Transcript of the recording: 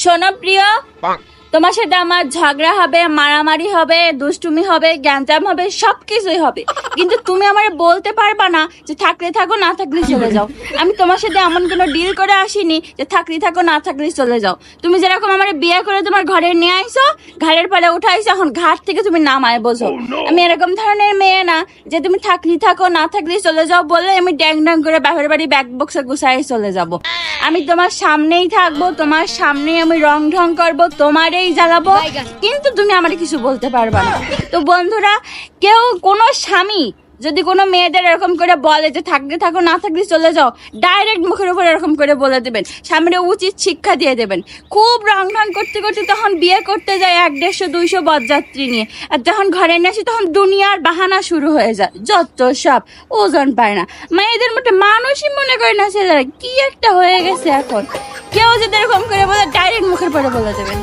শোনো প্রিয়, তোমার সাথে আমার ঝগড়া হবে, মারামারি হবে, দুষ্টুমি হবে, গ্যাঞ্জাম হবে, সবকিছুই হবে, কিন্তু তুমি আমার বলতে পারবা না যে থাকলে থাকো, না থাকলে চলে যাও। আমি তোমার সাথে এমন কোনো ডিল করে আসিনি যে থাকলে থাকো, না থাকলে চলে যাও। তুমি যেরকম আমার বিয়ে করে তোমার ঘরে নিয়ে আইসো, ঘাড়ের পালে উঠাইছো, এখন ঘাট থেকে তুমি নামায় বোঝো। আমি এরকম ধরনের মেয়ে না যে তুমি থাকলে থাকো, না থাকলে চলে যাও বলে আমি ড্যাং ড্যাং করে বাপের বাড়ি ব্যাগ বক্সে গুছাই চলে যাব। আমি তোমার সামনেই থাকবো, তোমার সামনেই আমি রং ঢং করবো, তোমারই জ্বালাবো, কিন্তু তুমি আমার কিছু বলতে পারবা না। তো বন্ধুরা, কেউ কোনো স্বামী যদি কোনো মেয়েদের এরকম করে বলে যে থাকলে থাকো, না থাকলে চলে যাও, ডাইরেক্ট মুখের উপর এরকম করে বলে দেবেন, সামনে উচিত শিক্ষা দিয়ে দেবেন। খুব রং ঢং করতে করতে তখন বিয়ে করতে যায় 100-150 বরযাত্রী নিয়ে, আর যখন ঘরে নিয়ে আসি তখন দুনিয়ার বাহানা শুরু হয়ে যায়, যত সব ওজন পায় না। মেয়েদের মধ্যে মানুষই মনে করে না ছেলেরা, কি একটা হয়ে গেছে এখন। কেউ যদি এরকম করে বলে ডাইরেক্ট মুখের পরে বলে দেবেন।